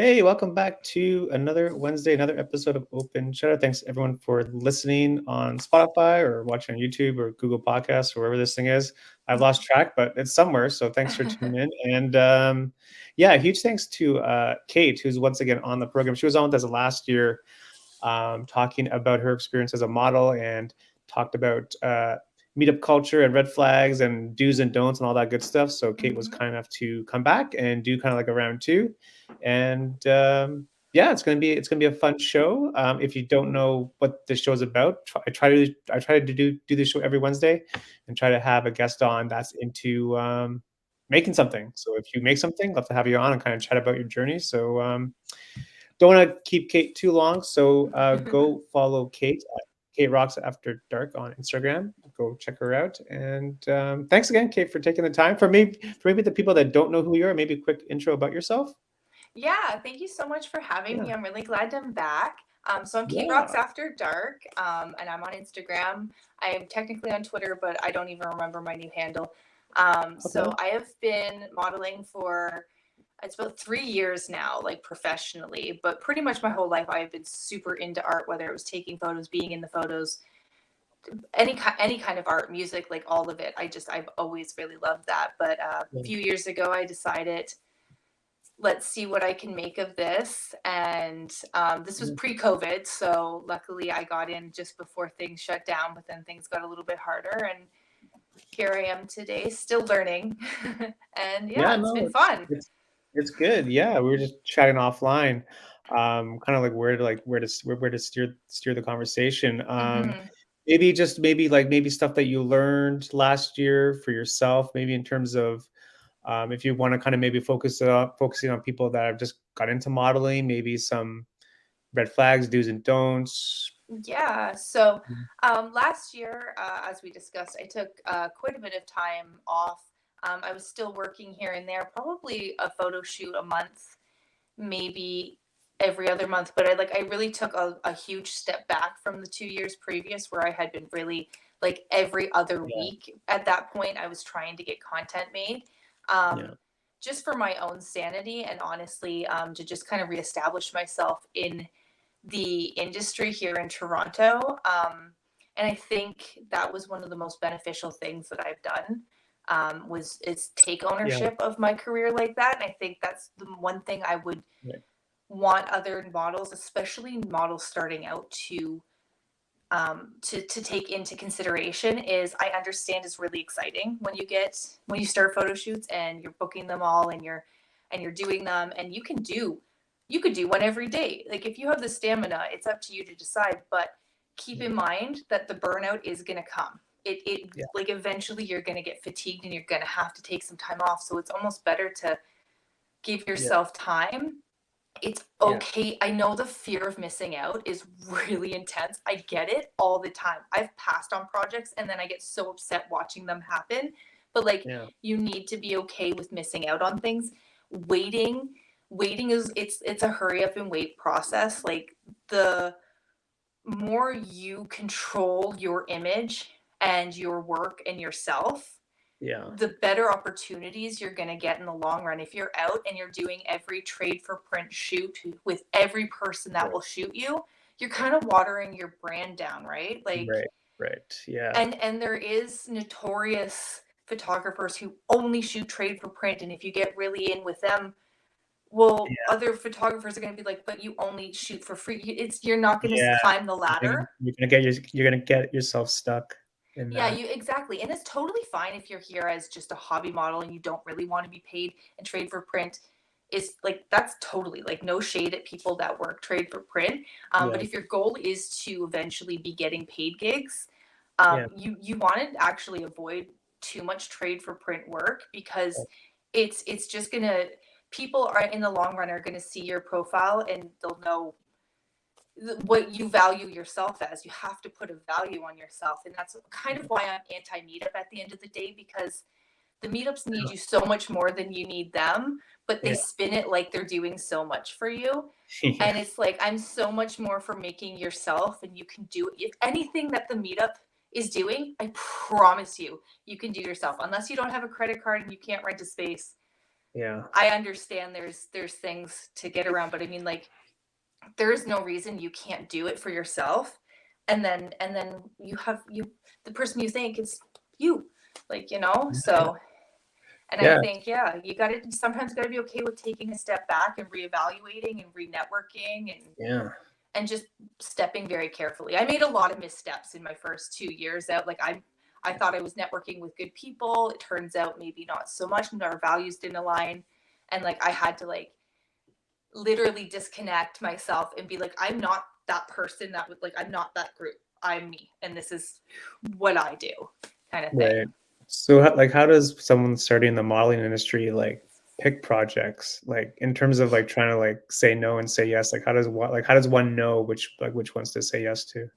Hey, welcome back to another Wednesday, another episode of Open Shutter. Thanks everyone for listening on Spotify or watching on YouTube or Google Podcasts or wherever this thing is. I've lost track, but it's somewhere. So thanks for tuning in. And yeah, huge thanks to Kate, who's once again on the program. She was on with us last year, talking about her experience as a model and talked about meetup culture and red flags and do's and don'ts and all that good stuff. So Kate was Mhm. kind enough to come back and do kind of like a round two, and yeah, it's gonna be a fun show. If you don't know what the show's about, I try to do this show every Wednesday, and try to have a guest on that's into making something. So if you make something, love to have you on and kind of chat about your journey. So don't want to keep Kate too long, so go follow Kate at Kate Rocks After Dark on Instagram. Go check her out. And thanks again, Kate, for taking the time. For maybe the people that don't know who you are, maybe a quick intro about yourself. Yeah, thank you so much for having Yeah, me. I'm really glad I'm back. So I'm Kate Rocks yeah, After Dark, and I'm on Instagram. I am technically on Twitter, but I don't even remember my new handle. okay, So I have been modeling for it's about 3 years now, like professionally. But pretty much my whole life, I've been super into art, whether it was taking photos, being in the photos, any kind of art, music, like all of it. I've always really loved that. But a yeah, few years ago, I decided let's see what I can make of this. And this was yeah. pre COVID. So luckily I got in just before things shut down, but then things got a little bit harder. And here I am today, still learning. And Yeah, yeah, it's no, been it's fun. it's it's good. Yeah, we were just chatting offline, kind of like where to steer the conversation. Hmm. Maybe stuff that you learned last year for yourself, maybe in terms of if you want to kind of maybe focusing on people that have just got into modeling, maybe some red flags, do's and don'ts. Yeah. So Mhm. last year, as we discussed, I took quite a bit of time off. I was still working here and there, probably a photo shoot a month, maybe every other month. But I really took a huge step back from the 2 years previous where I had been really like every other Yeah, week. At that point, I was trying to get content made. Um, yeah, just for my own sanity and honestly to just kind of reestablish myself in the industry here in Toronto. And I think that was one of the most beneficial things that I've done, was is take yeah, ownership of my career like that. And I think that's the one thing I would right. want other models, especially models starting out, to take into consideration. Is I understand is really exciting when you start photo shoots and you're booking them all and you're doing them, and you could do one every day. Like if you have the stamina, it's up to you to decide. But keep Yeah, in mind that the burnout is going to come. It yeah, like eventually you're going to get fatigued and you're going to have to take some time off. So it's almost better to give yeah, yourself time. It's yeah, okay. I know the fear of missing out is really intense. I get it all the time. I've passed on projects and then I get so upset watching them happen. But like yeah, you need to be okay with missing out on things. Waiting, waiting is it's a hurry up and wait process. Like the more you control your image and your work and yourself, yeah, the better opportunities you're going to get in the long run. If you're out and you're doing every trade for print shoot with every person that right, will shoot you, you're kind of watering your brand down, right? Like, right, right. Yeah, and there is notorious photographers who only shoot trade for print, and if you get really in with them, well, other photographers are going to be like, but you only shoot for free. You're not going to yeah. climb the I think ladder. you're gonna get yourself stuck in Yeah, that. you exactly. And it's totally fine if you're here as just a hobby model and you don't really want to be paid and trade for print. Is like that's totally like no shade at people that work trade for print. But Yeah, if your goal is to eventually be getting paid gigs, yeah, you want to actually avoid too much trade for print work because it's just gonna people are in the long run are gonna see your profile and they'll know what you value yourself as. You have to put a value on yourself. And that's kind of why I'm anti meetup at the end of the day, because the meetups need you so much more than you need them, but they yeah, spin it like they're doing so much for you. yeah, And it's like, I'm so much more for making yourself, and you can do if anything that the meetup is doing, I promise you, you can do yourself. Unless you don't have a credit card and you can't rent a space, Yeah. I understand there's things to get around, but I mean, like, there is no reason you can't do it for yourself, and then you the person you think is you, like, Yeah. so. And I Yeah. think, yeah, you gotta sometimes gotta be okay with taking a step back and reevaluating and re-networking Yeah. and just stepping very carefully. I made a lot of missteps in my first 2 years out. Like, I thought I was networking with good people. It turns out maybe not so much, and our values didn't align. And like I had to like literally disconnect myself and be like, I'm not that person that would like I'm not that group. I'm me, and this is what I do, kind of thing. Right. So, like, how does someone starting in the modeling industry like pick projects? Like, in terms of like trying to like say no and say yes. Like, how does one know which ones to say yes to?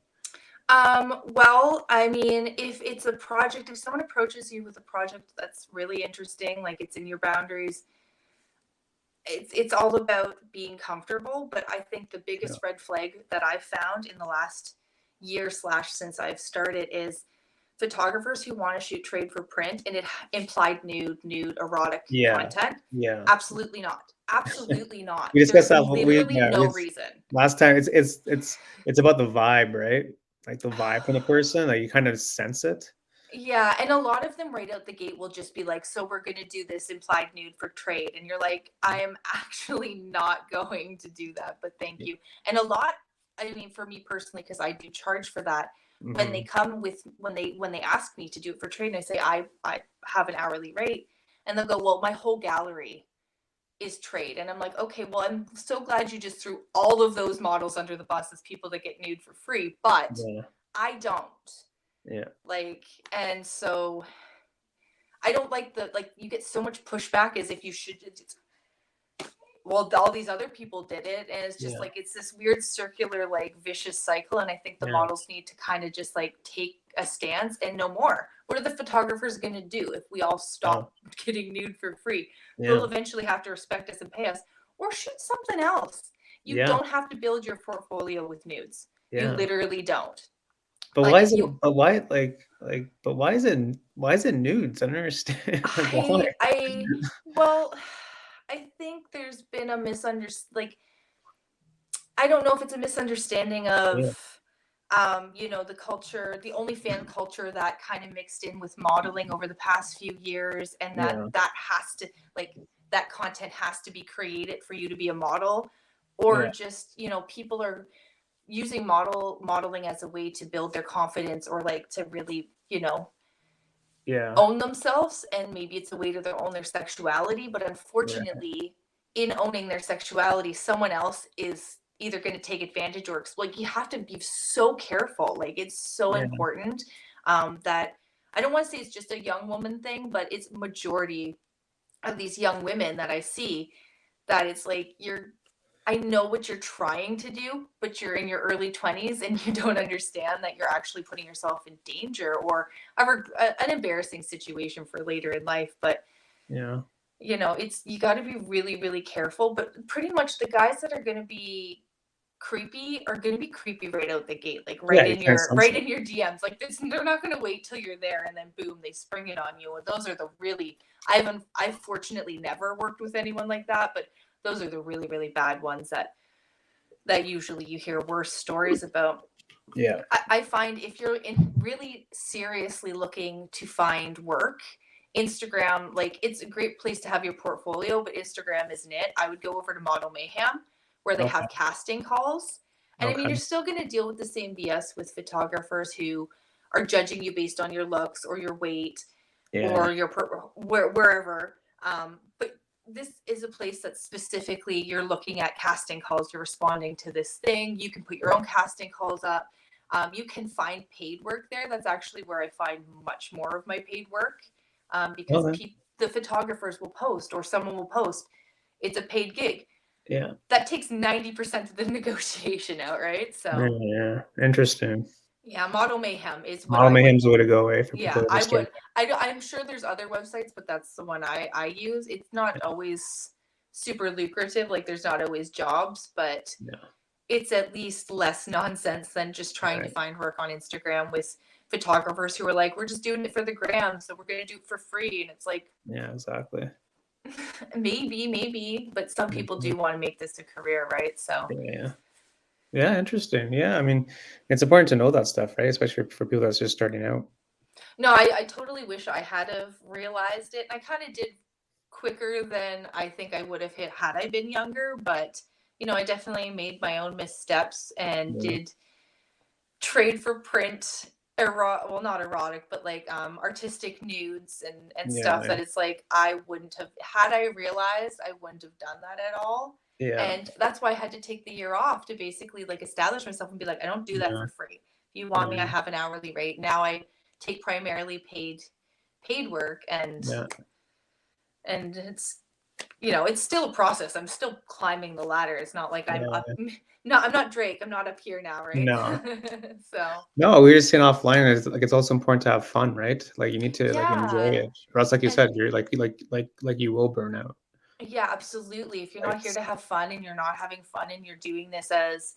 Well, I mean, if it's a project, if someone approaches you with a project that's really interesting, like it's in your boundaries, it's all about being comfortable. But I think the Yeah. biggest red flag that I've found in the last year slash since I've started is photographers who want to shoot trade for print and it implied nude, erotic Yeah. content. Yeah. Absolutely not. Absolutely not. We discussed There's that. literally no reason. Last time. It's about the vibe, right? Like the vibe from the person. Like you kind of sense it. Yeah, and a lot of them right out the gate will just be like, "So we're gonna do this implied nude for trade," and you're like, "I am actually not going to do that, but thank you." And a lot, I mean, for me personally, because I do charge for that. When they Hmm. come with when they ask me to do it for trade, and I say I have an hourly rate, and they'll go, "Well, my whole gallery is trade," and I'm like, "Okay, well, I'm so glad you just threw all of those models under the bus as people that get nude for free, but Yeah. I don't." Yeah. Like, and so I don't like the like you get so much pushback as if you should well all these other people did it, and it's just Yeah. like it's this weird circular like vicious cycle, and I think the Yeah. models need to kind of just like take a stance and no more. What are the photographers going to do if we all Yeah. stop getting nude for free? They'll Yeah. eventually have to respect us and pay us or shoot something else. You Yeah. don't have to build your portfolio with nudes. You Yeah. literally don't. But Like why if is it? you But why? But why is it nudes? I don't understand. Like why? well, I think there's been a misunderstanding. Like, I don't know if it's a misunderstanding of, Yeah. the culture, the OnlyFan culture that kind of mixed in with modeling over the past few years, and that Yeah. that has to like that content has to be created for you to be a model, or Yeah. just people are using modeling as a way to build their confidence or like to really Yeah. own themselves, and maybe it's a way to own their sexuality, but Right. unfortunately in owning their sexuality someone else is either going to take advantage or exploit. You have to be so careful, like it's so Yeah. important that I don't want to say it's just a young woman thing, but it's majority of these young women that I see that it's like I know what you're trying to do, but you're in your early 20s and you don't understand that you're actually putting yourself in danger or an embarrassing situation for later in life. But Yeah. it's you got to be really, really careful. But pretty much the guys that are going to be creepy are going to be creepy right out the gate, like Yeah. You can't sense right it. in your DMs. Like this, they're not going to wait till you're there and then boom, they spring it on you. And those are the really I've fortunately never worked with anyone like that, but those are the really, really bad ones that usually you hear worse stories about. Yeah. I find if you're in really seriously looking to find work, Instagram, like it's a great place to have your portfolio, but Instagram isn't it. I would go over to Model Mayhem where they Okay. have casting calls. And I mean, Okay. you're still going to deal with the same BS with photographers who are judging you based on your looks or your weight Yeah. or wherever. But this is a place that specifically you're looking at casting calls. You're responding to this thing. You can put your own casting calls up. You can find paid work there. That's actually where I find much more of my paid work because Okay. the photographers will post or someone will post. It's a paid gig. Yeah. That takes 90% of the negotiation out, right? Yeah. So Yeah. Interesting. yeah, Model Mayhem is what Model I would. Mayhem's the way to go away for people Yeah, that are I just starting. would. I'm sure there's other websites, but that's the one I use. It's not always super lucrative. Like there's not always jobs, but Yeah. it's at least less nonsense than just trying to Right. find work on Instagram with photographers who are like, we're just doing it for the gram, so we're gonna do it for free. And it's like, Yeah. Exactly. Maybe, but some people Mhm. do want to make this a career, right? So Yeah. Yeah, interesting. Yeah, I mean, it's important to know that stuff, right? Especially for people that's just starting out. no, I totally wish I had have realized it. I kind of did quicker than I think I would have hit had I been younger, but I definitely made my own missteps and Yeah, did trade for print well, not erotic, but like artistic nudes and stuff yeah, that it's like I wouldn't have had I realized I wouldn't have done that at all. yeah, And that's why I had to take the year off to basically like establish myself and be like, I don't do that yeah, for free. If you want me, I yeah, have an hourly rate. Now I take primarily paid work, yeah, and it's still a process. I'm still climbing the ladder. It's not like I'm up. yeah. I'm not Drake. I'm not up here now, right? No, So no, we were just saying offline. It's also important to have fun, right? Like you need to like enjoy yeah, it, or else, like you and said, you're like you will burn out. yeah, absolutely. If you're not here Right? to have fun and you're not having fun and you're doing this as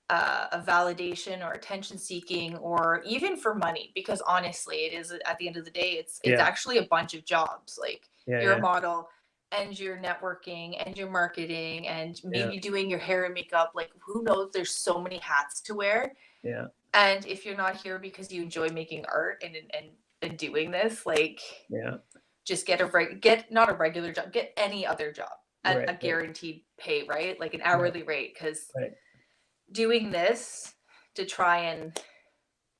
a validation or attention seeking or even for money, because honestly, it is at the end of the day, it's Yeah, actually a bunch of jobs. Like yeah, you're a yeah, model and you're networking and you're marketing and yeah, maybe doing your hair and makeup. Like who knows? There's so many hats to wear. yeah, And if you're not here because you enjoy making art and doing this, like yeah. just get not a regular job, get any other job at Right, a right, guaranteed pay, right? Like an right, hourly rate. Because right. doing this to try and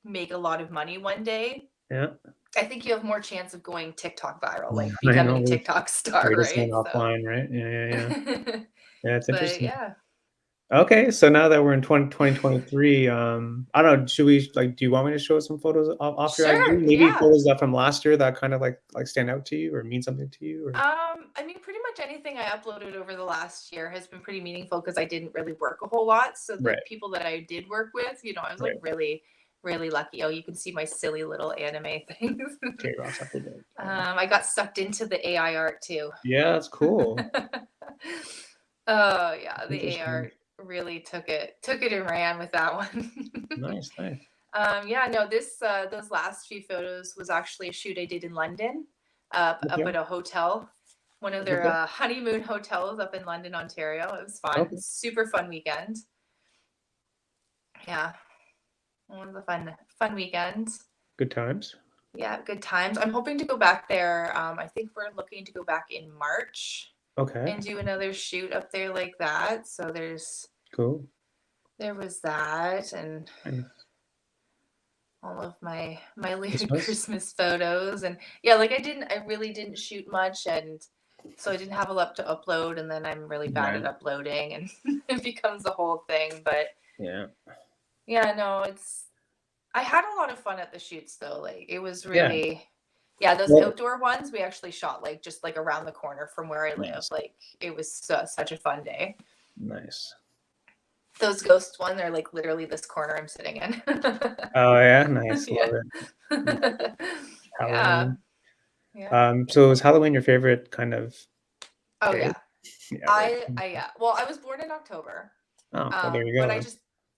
make a lot of money one day, Yeah, I think you have more chance of going TikTok viral, yeah. like I becoming know. a TikTok star, We were just saying right? So, offline, right? Yeah, yeah, yeah. Yeah, it's but interesting. yeah, Okay, so now that we're in 2023, I don't know, should we like, do you want me to show some photos off your IG? sure, Maybe yeah. photos that from last year that kind of like stand out to you or mean something to you or I mean, pretty much anything I uploaded over the last year has been pretty meaningful because I didn't really work a whole lot. So the right, people that I did work with, I was like right. really, really lucky. Oh, you can see my silly little anime things. J-Ross after that. Yeah. I got sucked into the AI art too. Yeah, that's cool. Oh yeah, the AI Interesting. art really took it and ran with that one. Nice, nice. Yeah, no, this those last few photos was actually a shoot I did in London, up Okay, at a hotel, one of their okay, honeymoon hotels up in London, Ontario. It was fun, okay. super fun weekend. Yeah, one of the fun weekends. Good times. Yeah, good times. I'm hoping to go back there. I think we're looking to go back in March Okay, and do another shoot up there like that. So cool. there was that, and And all of my Christmas. Christmas photos. And yeah, like I really didn't shoot much, and so I didn't have a lot to upload, and then I'm really bad at Right. uploading, and it becomes the whole thing. But Yeah. yeah, no, I had a lot of fun at the shoots though. Like it was Yeah. really, yeah, those Well, outdoor ones we actually shot like just like around the corner from where I live. nice. Like it was such a fun day. Nice. Those ghost ones are like literally this corner I'm sitting in. Oh yeah, nice. Yeah. Love it. Yeah. Halloween. Yeah. So is Halloween your favorite kind of Oh day? yeah. Yeah, right. I yeah. Well, I was born in October. Oh, well, there you But go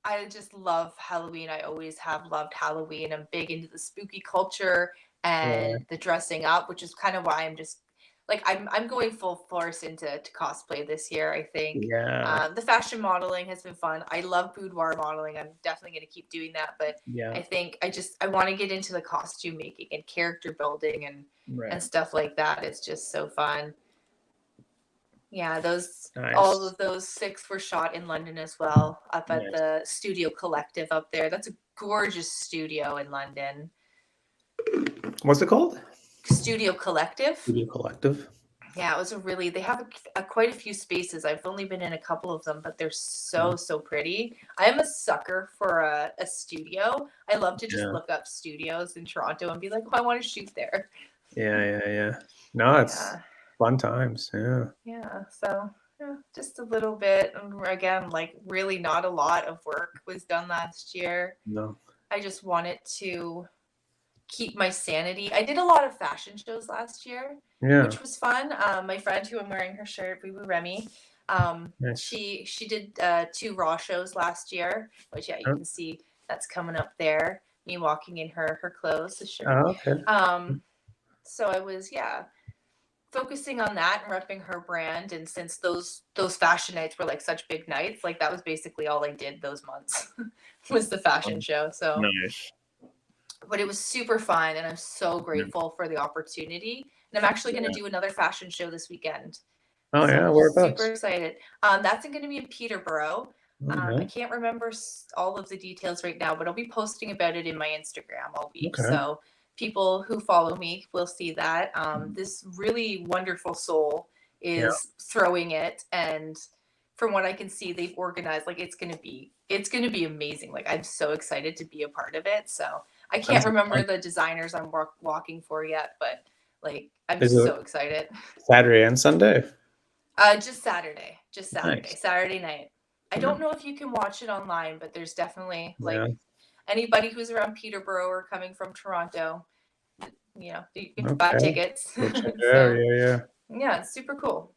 I then. just love Halloween. I always have loved Halloween. I'm big into the spooky culture and Yeah, the dressing up, which is kind of why I'm just like I'm going full force into to cosplay this year, I think. yeah, The fashion modeling has been fun. I love boudoir modeling. I'm definitely going to keep doing that, but yeah, I think I want to get into the costume making and character building and right. stuff like that. It's just so fun. Yeah, those all Nice, of those 6 were shot in London as well, up at nice. the Studio Collective up there. That's a gorgeous studio in London. What's it called? Studio Collective. Studio Collective. Yeah, it was they have quite a few spaces. I've only been in a couple of them, but they're Mm, so pretty. I am a sucker for a studio. I love to just yeah, look up studios in Toronto and be like, "Oh, I want to shoot there." yeah, yeah, yeah. No, it's Yeah. fun times. Yeah, Yeah, so yeah, just a little bit. And again, like really not a lot of work was done last year. no, I just wanted to keep my sanity. I did a lot of fashion shows last year, yeah, which was fun. My friend who I'm wearing her shirt, Boo Boo Remy, nice. she did 2 Raw shows last year, which yeah, you Oh, can see that's coming up there. Me walking in her clothes, the shirt. oh, okay. Um, so I was focusing on that and repping her brand. And since those fashion nights were like such big nights, like that was basically all I did those months was the fashion show. So Nice. but it was super fun, and I'm so grateful for the opportunity. And I'm actually going to do another fashion show this weekend. Oh So yeah, I'm whereabouts? super excited. That's going to be in Peterborough. I Okay. can't remember all of the details right now, but I'll be posting about it in my Instagram all week. Okay. So people who follow me will see that. This really wonderful soul Yeah. is throwing it, and from what I can see, they've organized like it's gonna be amazing. Like I'm so excited to be a part of it. So I can't Sounds remember fun. the designers I'm walking for yet, but like I'm Is it so excited. Saturday and Sunday? Just Saturday. Nice. Saturday night. I Yeah. don't know if you can watch it online, but there's definitely like Yeah. anybody who's around Peterborough or coming from Toronto, you can buy Okay. tickets. We'll check it out. So Yeah. yeah, it's super cool.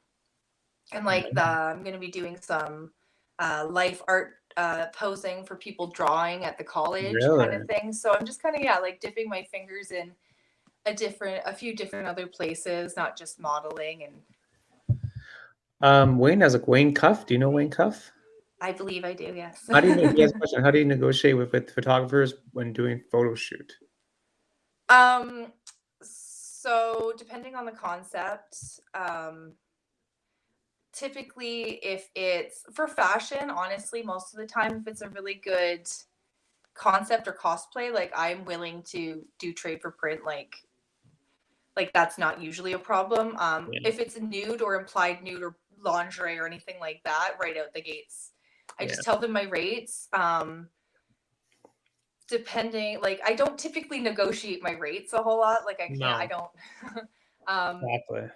And like I'm gonna be doing some life art posing for people drawing at the college kind of Really? thing. So I'm just kind of like dipping my fingers in a few different other places, not just modeling. And Wayne has Wayne Cuff. Do you know Wayne Cuff? I believe I do, yes. How do you he has a question. How do you negotiate with photographers when doing photo shoot? So depending on the concept, typically if it's for fashion, honestly, most of the time, if it's a really good concept or cosplay, like I'm willing to do trade for print, like that's not usually a problem. If it's nude or implied nude or lingerie or anything like that, right out the gates, I just tell them my rates. Depending, like I don't typically negotiate my rates a whole lot. Like I don't. Exactly.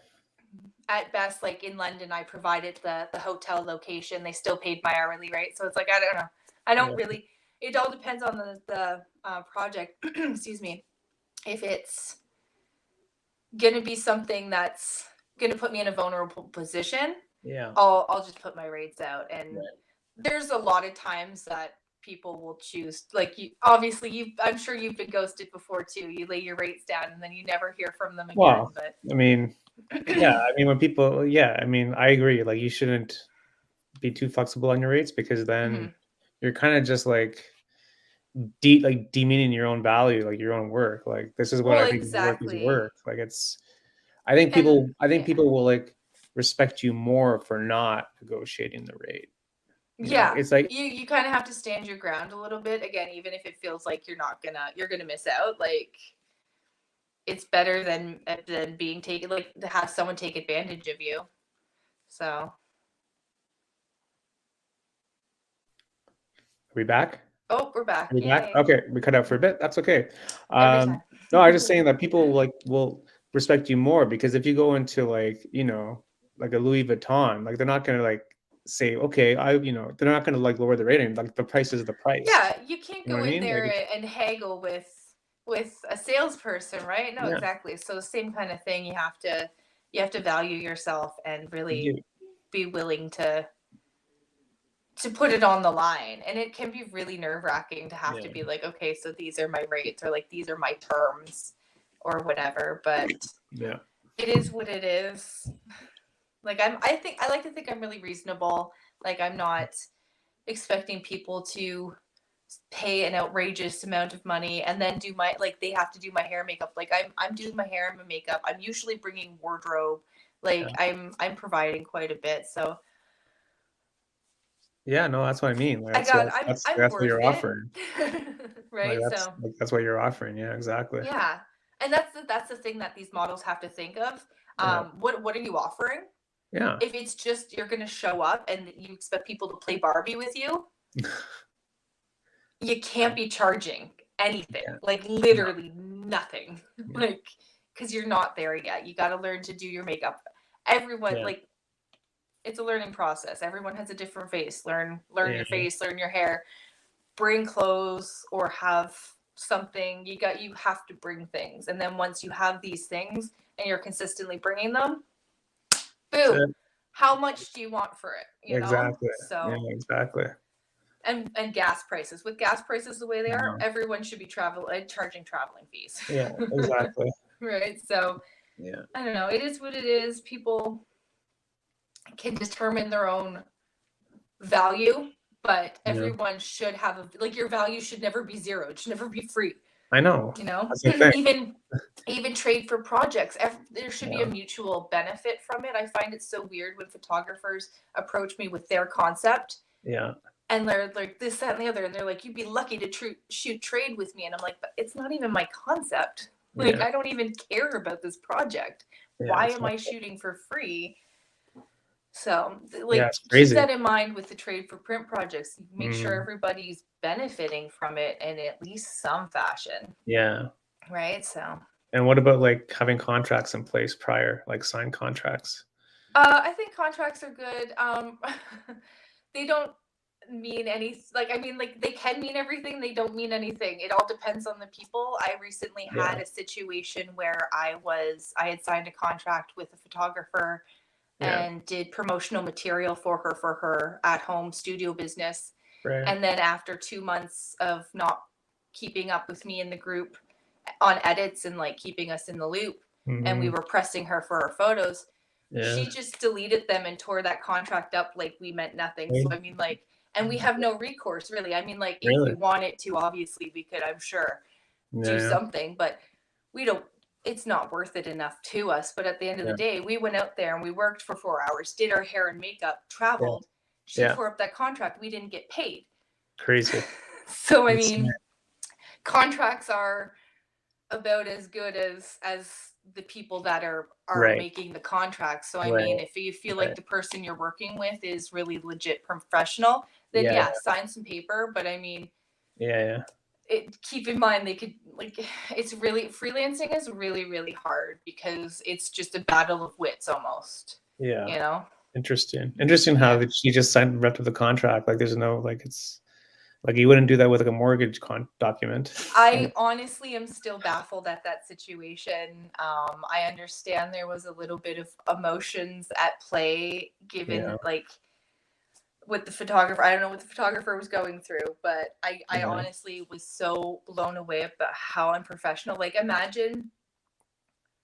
At best, like in London, I provided the hotel location. They still paid my hourly rate, so it's like I don't know. I don't really. It all depends on the project. Excuse me. If it's gonna be something that's gonna put me in a vulnerable position, I'll just put my rates out. And there's a lot of times that people will choose, like, you obviously I'm sure you've been ghosted before too. You lay your rates down and then you never hear from them again. Well, but I mean, when people, I agree. Like you shouldn't be too flexible on your rates because then you're kind of just like demeaning your own value, like your own work. Like this is what I think work is worth. Like I think people will like respect you more for not negotiating the rate. It's like you kind of have to stand your ground a little bit, again, even if it feels like you're gonna miss out. Like it's better than being taken, like to have someone take advantage of you. So are we back? Oh, we're back. Are we back? Okay, we cut out for a bit. That's okay. No, I was just saying that people will respect you more because if you go into like a Louis Vuitton, like they're not gonna like say, okay, they're not gonna like lower the rating. Like the price is the price. Yeah, you can't go in there like, and haggle with a salesperson, right? No, exactly. So the same kind of thing. You have to value yourself and really be willing to put it on the line. And it can be really nerve-wracking to have to be like, okay, so these are my rates, or like these are my terms or whatever. But it is what it is. Like I like to think I'm really reasonable. Like I'm not expecting people to pay an outrageous amount of money and then do they have to do my hair and makeup. Like I'm doing my hair and my makeup. I'm usually bringing wardrobe. Like I'm providing quite a bit. So no, that's what I mean. Like, that's what you're offering. Right. Like, So that's what you're offering. Yeah, exactly. Yeah. And that's the thing that these models have to think of. What are you offering? Yeah. If it's just you're gonna show up and you expect people to play Barbie with you, you can't be charging anything. Like literally nothing. Like because you're not there yet. You got to learn to do your makeup. Everyone like it's a learning process. Everyone has a different face. Learn your face, learn your hair, bring clothes or have something. You have to bring things. And then once you have these things and you're consistently bringing them, boom, how much do you want for it? Exactly. So exactly. And gas prices. With gas prices the way they are, everyone should be charging traveling fees. Yeah, exactly. Right. So Yeah. I don't know. It is what it is. People can determine their own value, but Yeah. everyone should have like your value should never be zero. It should never be free. I know. You know, That's the thing. even trade for projects. There should be a Yeah. mutual benefit from it. I find it so weird when photographers approach me with their concept Yeah. and they're like this, that, and the other, and they're like, "You'd be lucky to shoot trade with me," and I'm like, "But it's not even my concept. Like, Yeah. I don't even care about this project. Yeah. Why It's am I shooting for free?" So, yeah, like, it's keep crazy. that in mind with the trade for print projects. Make sure Mm, everybody's benefiting from it in at least some fashion, yeah. right? So, And what about like having contracts in place prior, like signed contracts? I think contracts are good. They don't mean any like I mean like they can mean everything, they don't mean anything. It all depends on the people. I recently Yeah. had a situation where I had signed a contract with a photographer Yeah. and did promotional material for her at home studio business. Right. And then after 2 months of not keeping up with me in the group on edits and like keeping us in the loop, and we Hmm. were pressing her for her photos, Yeah. she just deleted them and tore that contract up like we meant nothing. So Right. I mean like, and we have no recourse really. I mean like if we Really? wanted to, obviously we could, I'm sure, do Yeah. something, but we don't, it's not worth it enough to us. But at the end of the Yeah. day, we went out there and we worked for 4 hours, did our hair and makeup, Yeah. traveled. She Yeah. tore up that contract. We didn't get paid. Crazy. So I Insane. mean, contracts are about as good as the people that are Right. making the contracts. So I Right. mean, if you feel like Right. the person you're working with is really legit professional, then Yeah. yeah, sign some paper. But I mean, Yeah. Yeah. keep in mind they could like it's really freelancing is really hard because it's just a battle of wits almost. Yeah. You know? Interesting. Interesting how Yeah. that she just signed the rest of the contract. Like there's no like it's like you wouldn't do that with like a mortgage document. I honestly am still baffled at that situation. I understand there was a little bit of emotions at play, Yeah. given like with the photographer. I don't know what the photographer was going through, but I Yeah. honestly was so blown away about how unprofessional. Like, imagine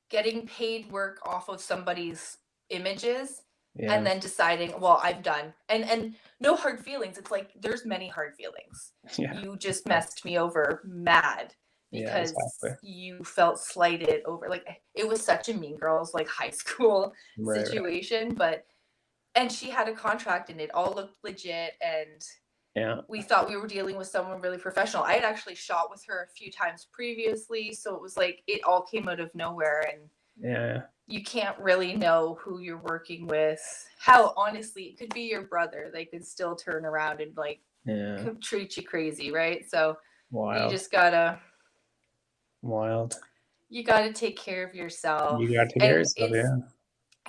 getting paid work off of somebody's images and Yeah. then deciding, well, I'm done. And no hard feelings. It's like there's many hard feelings. Yeah. You just messed me over mad Yeah. Exactly. because you felt slighted over, like, it was such a Mean Girls like high school Right. Right. situation. But and she had a contract and it all looked legit, and Yeah. we thought we were dealing with someone really professional. I had actually shot with her a few times previously, so it was like it all came out of nowhere, and Yeah. you can't really know who you're working with. How honestly, it could be your brother. They could still turn around and like Yeah. treat you crazy, right? So you Wild. just gotta Wild. take care of yourself, You got to get and yourself. Yeah.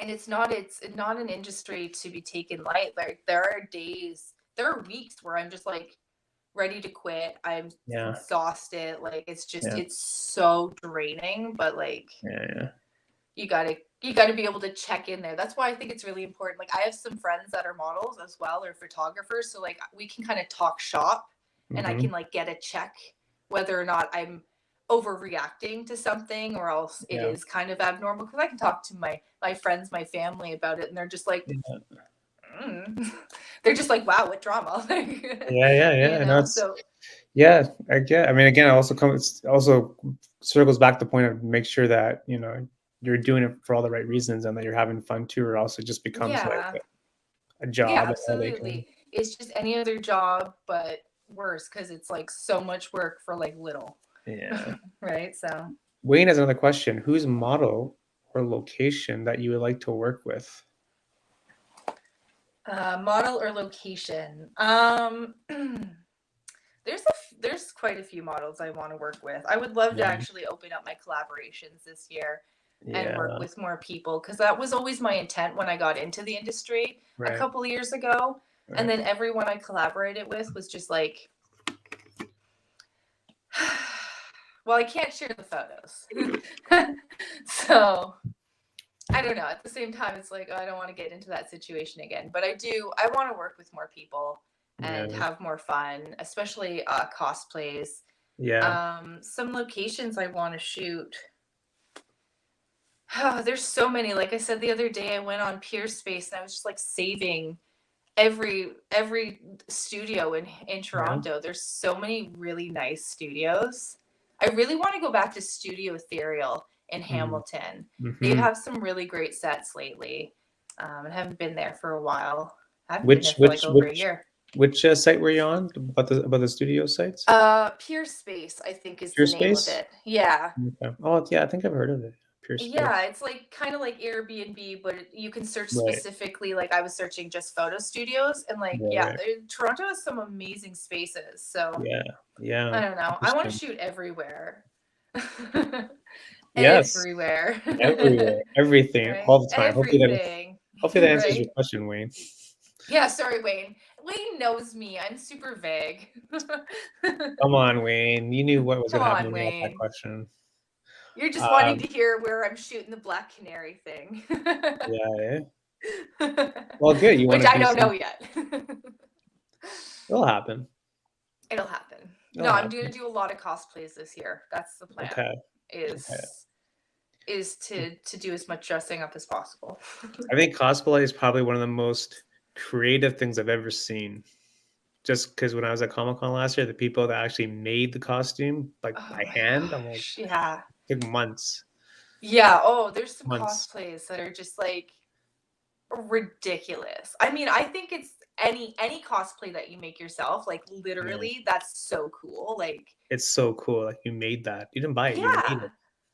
it's not an industry to be taken light. Like there are days, there are weeks where I'm just like ready to quit. I'm Yeah. exhausted. Like it's just Yeah. it's so draining. But like Yeah. Yeah. you gotta be able to check in there. That's why I think it's really important. Like I have some friends that are models as well or photographers, so like we can kind of talk shop, and I Hmm. can like get a check whether or not I'm overreacting to something or else it Yeah. is kind of abnormal, because I can talk to my friends, my family about it, and they're just like, Yeah. mm. They're just like, wow, what drama. Yeah. Yeah. You Yeah. No, know, it's so yeah. I get. I mean, again, it also comes. Also circles back to the point of make sure that you're doing it for all the right reasons and that you're having fun too, or else it just becomes like yeah. a Yeah, job and headache. And absolutely. It's just any other job, but worse because it's like so much work for like little, yeah. right? So, Wayne has another question. Whose model or location that you would like to work with? model or location. There's quite a few models I want to work with. I would love to Yeah. actually open up my collaborations this year and Yeah. work with more people, because that was always my intent when I got into the industry a Right. couple years ago. And Right. then everyone I collaborated with was just like, well, I can't share the photos. So I don't know. At the same time, it's like, oh, I don't want to get into that situation again. But I want to work with more people and Yeah. have more fun, especially cosplays. Yeah. Some locations I want to shoot. There's so many. Like I said the other day, I went on Peerspace and I was just like saving every studio in Yeah. Toronto. There's so many really nice studios. I really want to go back to Studio Ethereal in Hamilton. They Mm-hmm. have some really great sets lately. I haven't been there for a while. I haven't been Which there for like which over a which year. which site were you on about the studio sites? Peerspace, I think is the Pure name of Space? it. Yeah. Okay. Oh yeah, I think I've heard of it. Pure Yeah, Space. it's like kind of like Airbnb, but you can search Right. specifically. Like I was searching just photo studios, and like Right. yeah, Right. Toronto has some amazing spaces. So Yeah. Yeah. I don't know. I want to Interesting. shoot everywhere. Yes. Everywhere. Everywhere. Everything. Right? All the time. Everything. Hopefully that answers your Right? question, Wayne. Yeah, sorry, Wayne. Wayne knows me. I'm super vague. Come on, Wayne. You knew what was Come gonna happen on, when you asked that Wayne. question. You're just wanting Um, to hear where I'm shooting the Black Canary thing. yeah, yeah. Well, good. You want Which to I do don't know some. yet. It'll happen. It'll happen. No, It'll I'm gonna happen. do a lot of cosplays this year. That's the plan. Okay. Okay. Is to do as much dressing up as possible. I think cosplay is probably one of the most creative things I've ever seen. Just because when I was at Comic Con last year, the people that actually made the costume, like Oh by my hand, I'm like, gosh. Yeah. took months, Yeah. Oh, there's some months. cosplays that are just like ridiculous. I mean, I think it's any cosplay that you make yourself, like Yeah. literally, that's so cool. Like, It's so cool. Like you made that. You didn't buy it. You made yeah. it.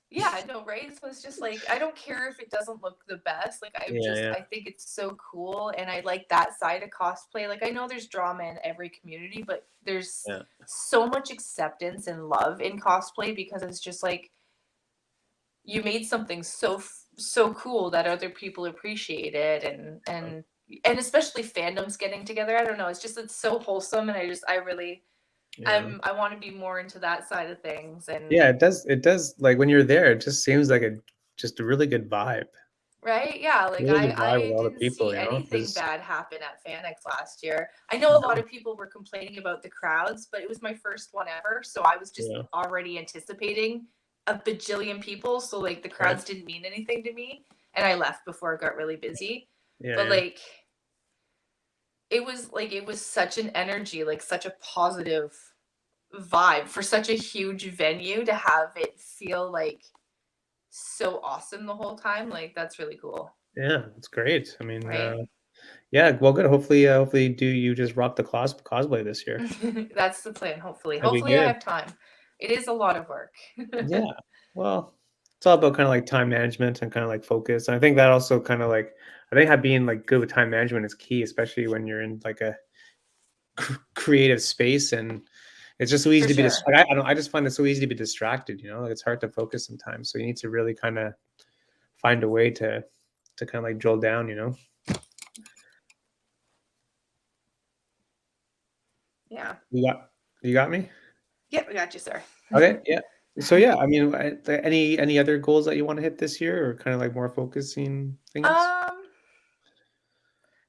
Yeah, I know, right? So it's just like I don't care if it doesn't look the best. Like Yeah. Yeah. I think it's so cool and I like that side of cosplay. Like I know there's drama in every community, but there's Yeah. so much acceptance and love in cosplay because it's just like you made something so cool that other people appreciate it and especially fandoms getting together. I don't know. It's so wholesome and I really Yeah. I want to be more into that side of things and Yeah. It does. It does. Like when you're there, it just seems like just a really good vibe. right? Yeah, like Really good vibe with I all the didn't people. see You know, anything because bad happen at FanX last year. I know a lot of people were complaining about the crowds, but it was my first one ever, so I was just yeah. already anticipating a bajillion people, so like the Right. crowds didn't mean anything to me, and I left before it got really busy. Yeah. But Yeah. it was such an energy, like such a positive vibe for such a huge venue to have it feel like so awesome the whole time. Like that's really cool, Yeah. It's great. I mean, right? yeah. Well, good. Hopefully, do you just rock the cosplay this year? That's the plan, hopefully. That'd be Hopefully, I good. have time. It is a lot of work. Yeah. Well, it's all about kind of like time management and kind of like focus. And I think that also kind of like I think being like good with time management is key, especially when you're in like a creative space and it's just so easy For to be sure. like I don't I just find it so easy to be distracted, you know? Like it's hard to focus sometimes. So you need to really kind of find a way to kind of like drill down, you know? Yeah. You got me? Yep, I got you, sir. Okay, yeah. So yeah, I mean, any other goals that you want to hit this year, or kind of like more focusing things? Um,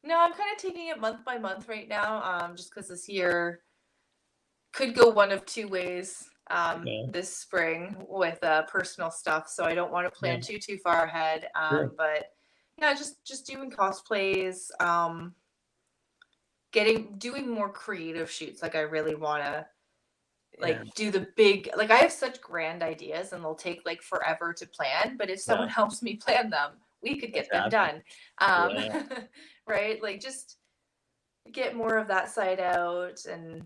no, I'm kind of taking it month by month right now. Just because this year could go one of two ways. Yeah, This spring with personal stuff, so I don't want to yeah, plan too far ahead. sure. But yeah, just doing cosplays. Doing more creative shoots. Like I really want to Yeah, like do the big like I have such grand ideas and they'll take like forever to plan, but if yeah, someone helps me plan them, we could get them exactly. done. Um Yeah, right? Like just get more of that side out and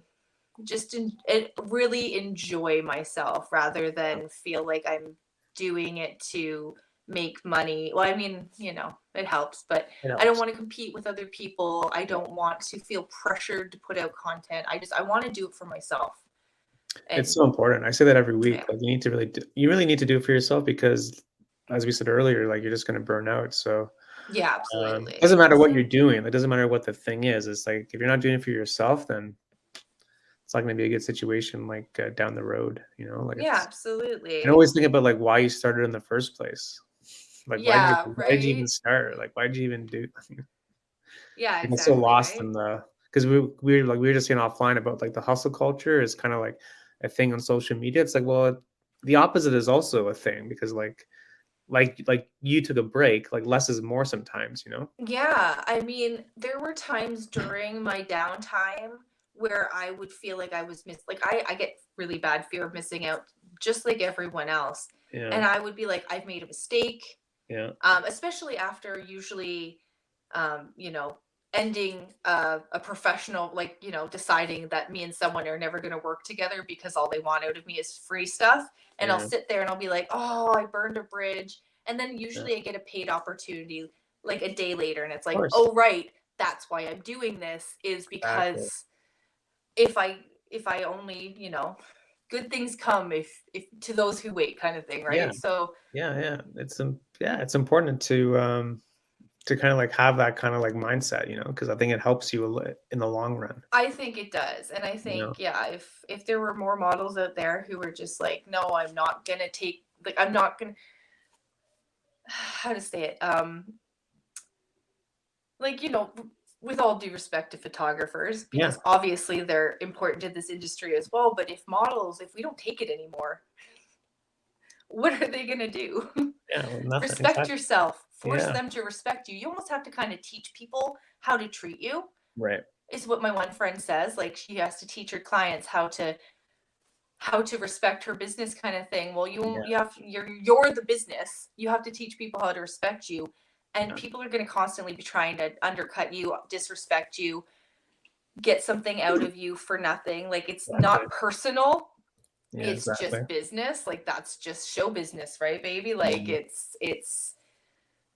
really enjoy myself rather yeah, than feel like I'm doing it to make money. Well, I mean, it helps, but it I don't helps. want to compete with other people. I Yeah. don't want to feel pressured to put out content. I want to do it for myself. It's And so important. I say that every week. yeah. Like you really need to do it for yourself because, as we said earlier, like you're just going to burn out. So Yeah, it absolutely. doesn't matter what you're doing. It doesn't matter what the thing is. It's like if you're not doing it for yourself, then it's not going to be a good situation like down the road. You know, like Yeah, it's and absolutely. always think about like why you started in the first place. Like Yeah, why did you even right? start? Like why did you even do? Yeah, I get so exactly, lost right? in the because we were just saying offline about like the hustle culture is kind of like a thing on social media. It's like well, the opposite is also a thing because like like you took a break, like less is more sometimes, you know? Yeah, I mean, there were times during my downtime where I would feel like I was like I get really bad fear of missing out just like everyone else. Yeah. And I would be like, I've made a mistake. Yeah. Especially after usually, you know, ending a professional, like, you know, deciding that me and someone are never going to work together because all they want out of me is free stuff. And I'll Yeah. sit there and I'll be like, oh, I burned a bridge. And then Yeah. usually I get a paid opportunity like a day later. And it's Of like, course. oh, right. That's why I'm doing this is Exactly. because if I only, you know, good things come if to those who wait kind of thing. Yeah. Right. So Yeah, yeah. Yeah, it's important to kind of like have that kind of like mindset, you know, because I think it helps you in the long run, I think it does. And I you know. think, yeah, if there were more models out there who were just like, no, I'm not gonna take like I'm not gonna how to say it? Like, you know, with all due respect to photographers, Yeah. because obviously they're important to this industry as well. But if models, if we don't take it anymore, what are they gonna do? Yeah, well, nothing. Respect Exactly. yourself. Force Yeah. them to respect you. You almost have to kind of teach people how to treat you, Right. is what my one friend says. Like she has to teach her clients how to respect her business kind of thing. Well, Yeah. you have you're the business. You have to teach people how to respect you. And Yeah. people are going to constantly be trying to undercut you, disrespect you, get something out of you for nothing. Like it's Exactly. not personal. Yeah, It's exactly. just business. Like that's just show business, right, baby? Like Yeah. it's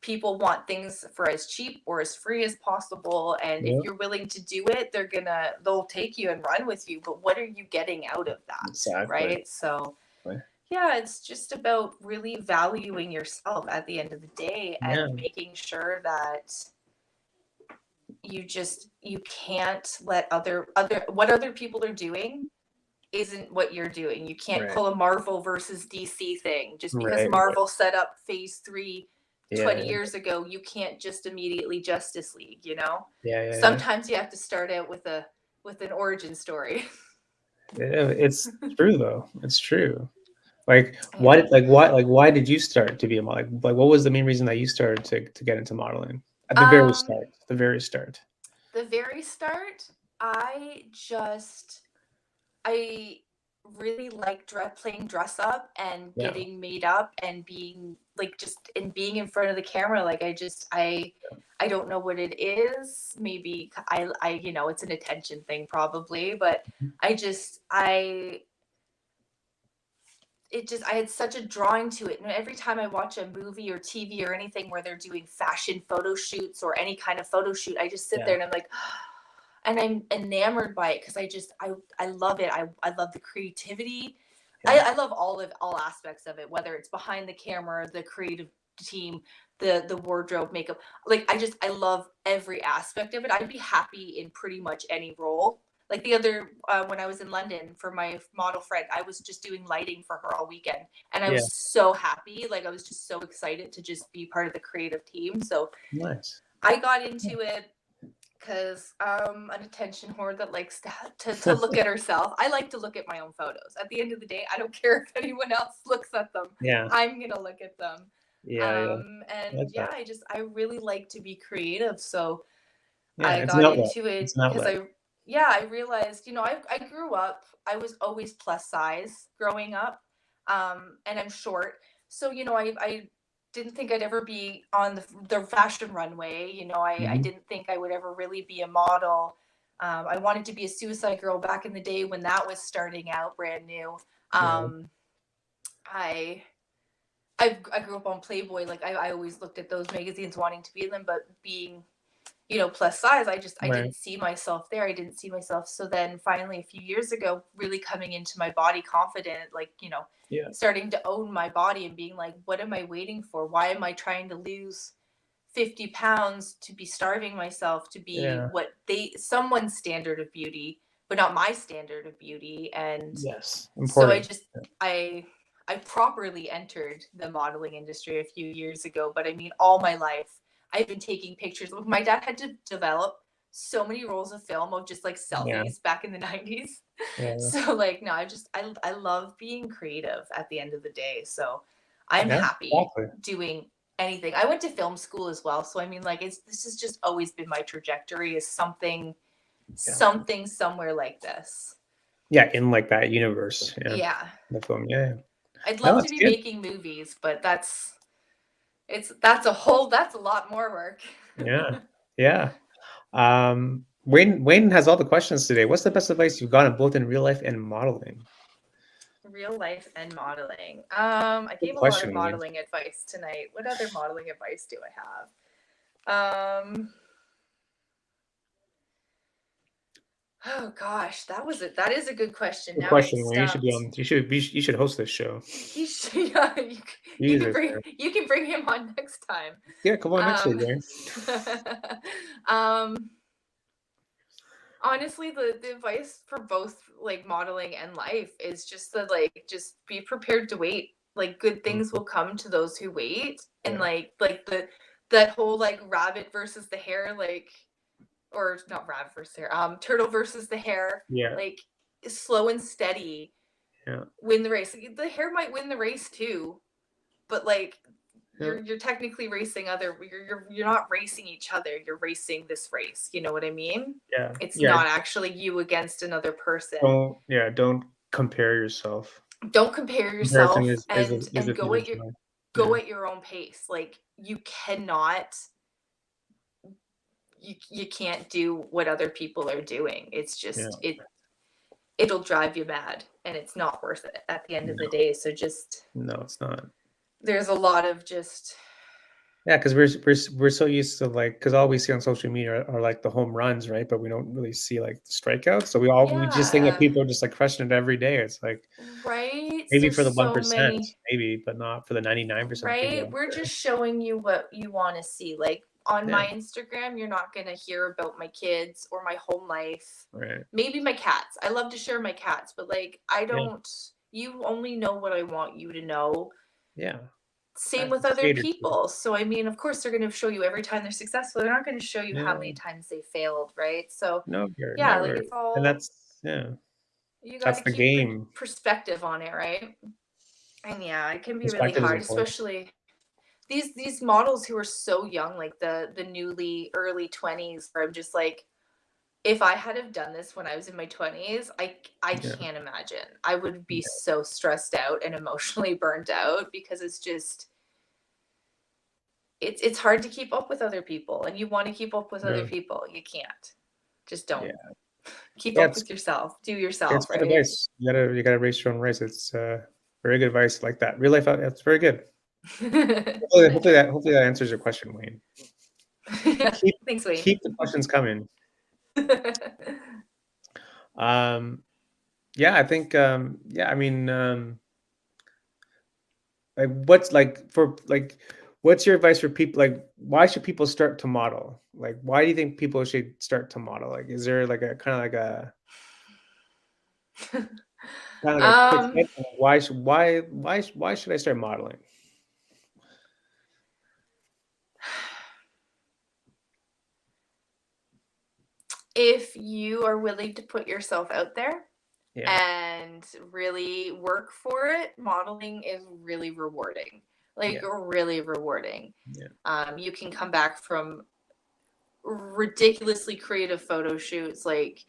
people want things for as cheap or as free as possible, and if Yeah. you're willing to do it, they'll take you and run with you, but what are you getting out of that, Exactly. right? So Right. yeah, it's just about really valuing yourself at the end of the day Yeah. and making sure that you can't let other what other people are doing isn't what you're doing. You can't Right. pull a Marvel versus DC thing just because Right. Right. Marvel set up phase 3 Yeah. 20 years ago. You can't just immediately Justice League, you know? Yeah. Yeah. Yeah. Sometimes you have to start out with an origin story. Yeah, it's true though. It's true. Like Yeah. why did you start to be a model? Like what was the main reason that you started to get into modeling? At the very Um start. The very start. the very start, I really like playing dress up and Yeah. getting made up and being like just and being in front of the camera. Like I don't know what it is. Maybe I you know it's an attention thing probably, but I just I it just I had such a drawing to it. And every time I watch a movie or TV or anything where they're doing fashion photo shoots or any kind of photo shoot, I just sit Yeah. there and I'm like, and I'm enamored by it because I love it. I love the creativity. Yeah. I love all aspects of it, whether it's behind the camera, the creative team, the wardrobe, makeup. Like I love every aspect of it. I'd be happy in pretty much any role. Like the other when I was in London for my model friend, I was just doing lighting for her all weekend, and I Yeah. was so happy. Like I was just so excited to just be part of the creative team. So Nice. I got into it because I'm an attention whore that likes to look at herself. I like to look at my own photos. At the end of the day, I don't care if anyone else looks at them. Yeah. I'm gonna look at them. Yeah. Yeah. I And like yeah, that. I really like to be creative. So Yeah. I It's an got outlet. into it It's an because outlet. I realized, you know, I grew up, I was always plus size growing up. And I'm short. So, you know, I didn't think I'd ever be on the fashion runway. You know, I Mhm. didn't think I would ever really be a model. I wanted to be a suicide girl back in the day when that was starting out brand new. Yeah. Um, I I grew up on Playboy. Like I always looked at those magazines wanting to be in them, but being you know plus size I Right. didn't see myself there. I didn't see myself. So then finally a few years ago really coming into my body confident, like you know Yeah. starting to own my body and being like what am I waiting for? Why am I trying to lose 50 pounds to be starving myself to be Yeah. what they someone's standard of beauty but not my standard of beauty? And Yes. so I Important. just I properly entered the modeling industry a few years ago, but I mean all my life I've been taking pictures. My dad had to develop so many rolls of film of just like Yeah. selfies back in the 90s. Yeah. So like no, I love being creative at the end of the day. So I'm Yeah, happy exactly. doing anything. I went to film school as well, so I mean, like, this has just always been my trajectory, is something, Yeah. somewhere like this. Yeah, in like that universe. Yeah. Yeah, The film. Yeah. I'd No, love to it's be good. making movies, but that's a lot more work. Yeah. Yeah. Wayne has all the questions today. What's the best advice you've gotten both in real life and modeling? Real life and modeling. I Good gave a lot of question, Wayne. modeling advice tonight. What other modeling advice do I have? Oh gosh, that is a good question. Good Now I'm question, Wayne. You should be stumped. on. You should host this show. He should, yeah, you can Jesus, bring man. him on next time. Yeah, come on next week, Um, Wayne. um, honestly, the advice for both like modeling and life is just to like just be prepared to wait. Like good things will come to those who wait, and Yeah. like the that whole like rabbit versus the hare, like, or not rabbit versus the hare, turtle versus the hare, Yeah. like slow and steady Yeah. win the race. The hare might win the race too, but like Yeah. you're technically racing other you're not racing each other, you're racing this race, you know what I mean? Yeah. It's Yeah. not actually you against another person. Don't compare yourself. Don't compare Comparison yourself, is and a thief of joy. go Yeah. at your own pace. Like you cannot, you can't do what other people are doing. It's Yeah. just it'll drive you mad, and it's not worth it at the end of the No, day. So just, no, it's not. there's a lot of just, Yeah, because we're so used to like because all we see on social media are like the home runs, right? But we don't really see like the strikeouts. So we just think that yeah, people are just like crushing it every day. It's like right? maybe There's for the so 1%, many, maybe, but not for the 99% of people right? out We're there. just showing you what you want to see. Like on Yeah, my Instagram, you're not going to hear about my kids or my home life. right. Maybe my cats. I love to share my cats, but like I Yeah, don't, you only know what I want you to know. yeah. Same with It's other catered to. people. So I mean, of course they're going to show you every time they're successful. They're not going to show you how many Yeah, times they failed, right? So never, yeah, like never. it's And all, that's yeah, you got that's to the keep game. perspective on it, right? And yeah, it can be really Perspective is hard, important. especially these models who are so young, like the newly early 20s, where I'm just like, if I had have done this when I was in my 20s, I Yeah, can't imagine. I would be yeah, so stressed out and emotionally burnt out, because it's just, it's hard to keep up with other people, and you want to keep up with other yeah, people. You can't. Just yeah. don't. Keep Yeah, up with yourself. Do it's yourself, good right? advice. You gotta race your own race. It's very good advice like that. Real life, it's very good. Hopefully that answers your question, Wayne. Keep Thanks, Wayne. keep the questions coming. Um, yeah, I think yeah, I mean like what's like for like what's your advice for people like why should people start to model? Like why do you think people should start to model? Like is there like a kind of like a quick um, hit? Why should I start modeling? if you are willing to put yourself out there Yeah. and really work for it, modeling is really rewarding. Like Yeah. really rewarding. Yeah. You can come back from ridiculously creative photo shoots. Like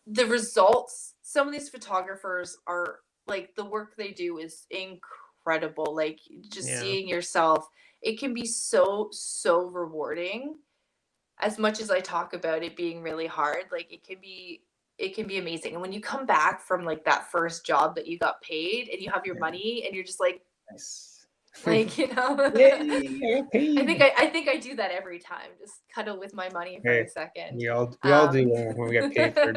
the results, some of these photographers are like, the work they do is incredible. Like just Yeah. seeing yourself, it can be so rewarding. As much as I talk about it being really hard, like it can be amazing. And when you come back from like that first job that you got paid and you have your Yeah. money and you're just like, Nice. you know, Yay, I got paid. I think I do that every time. Just cuddle with my money for Hey, a second. we all do when we get paid for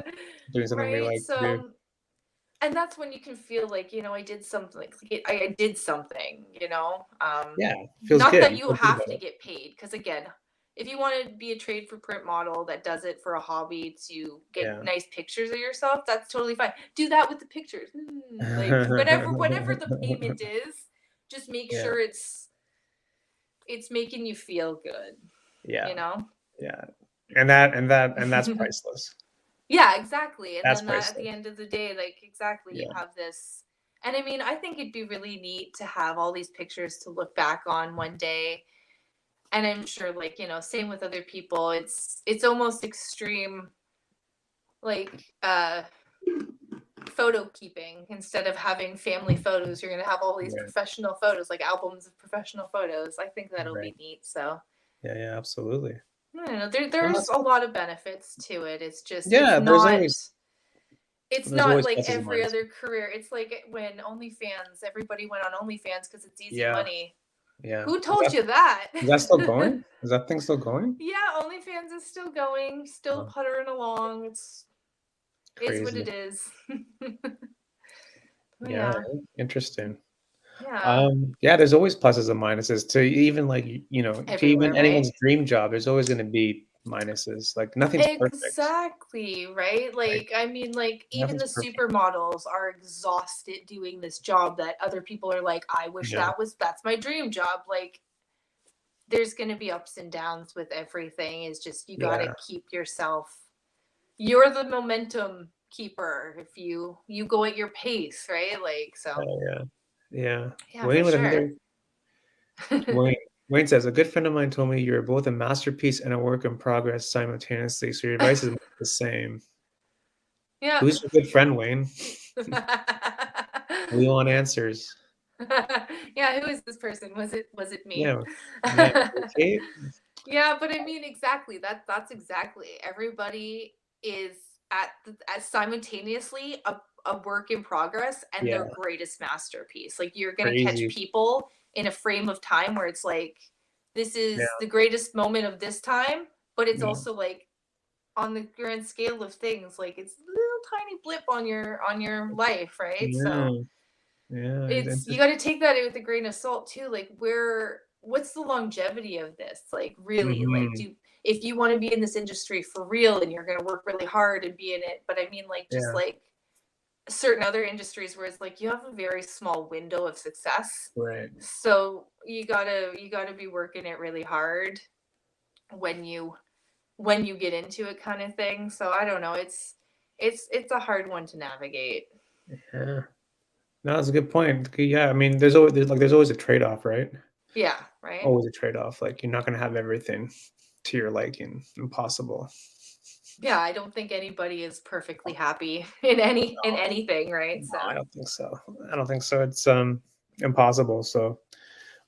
doing something we Right. like to do. So, and that's when you can feel like, I did something. Like, I did something. Yeah, feels Not good. that You you feel good have about to it. get paid, because again, if you want to be a trade for print model that does it for a hobby to get Yeah. nice pictures of yourself, that's totally fine. Do that with the pictures. Like whatever the payment is, just make Yeah. sure it's making you feel good, Yeah. you know? Yeah. And that's priceless. Yeah, exactly. And That's then that at the priceless. end of the day, like exactly, you Yeah. have this. And I mean, I think it'd be really neat to have all these pictures to look back on one day. And I'm sure, like, same with other people. It's almost extreme, like, photo keeping. Instead of having family photos, you're gonna have all these Yeah, professional photos, like albums of professional photos. I think that'll right. be neat. So Yeah, yeah, absolutely. I don't know. No, There's that's a cool. lot of benefits to it. It's just Yeah, it's there's not always like pluses and every minuses. other career. It's like when OnlyFans, everybody went on OnlyFans because it's easy Yeah, money. yeah. Who told you that? Is that still going? Is that thing still going? Yeah, OnlyFans is still going, still Oh, puttering along. It's what crazy. it is. Yeah, Yeah, interesting. yeah, Yeah, there's always pluses and minuses to even like, to even everywhere, anyone's right? dream job, there's always gonna be minuses. Like nothing's perfect. Exactly, right? Like Like, I mean, like, even nothing's the perfect. supermodels are exhausted doing this job that other people are like, I wish Yeah, that's my dream job. Like, there's going to be ups and downs with everything. Is just you got to yeah, keep yourself, you're the momentum keeper. If you go at your pace, right? Like, so yeah, yeah. yeah, for Wayne with sure. another Wayne. Wayne says, a good friend of mine told me you're both a masterpiece and a work in progress simultaneously. So your advice is the same. Yeah. Who's your good friend, Wayne? We want answers. Yeah, who is this person? Was it me? Yeah, yeah. Kate? Yeah, but I mean, exactly. That's exactly. Everybody is as simultaneously a work in progress and Yeah, their greatest masterpiece. Like, you're gonna catch crazy. people in a frame of time where it's like, this Yeah, is the greatest moment of this time, but it's yeah, also like, on the grand scale of things, like, it's a little tiny blip on your life, right? yeah, So yeah. you got to take that with a grain of salt too. Like, what's the longevity of this? Like, really, like, Mhm. if you want to be in this industry for real and you're going to work really hard and be in it. But I mean, like, just Yeah, like certain other industries where it's like you have a very small window of success. right. So you gotta be working it really hard when you get into it, kind of thing. So I don't know. It's a hard one to navigate. Yeah. No, that's a good point. Yeah, I mean, there's always a trade-off, right? Yeah, right. Always a trade-off. Like you're not gonna have everything to your liking. Impossible. Yeah, I don't think anybody is perfectly happy in anything, right? No, I So don't think so. I don't think so. It's impossible. So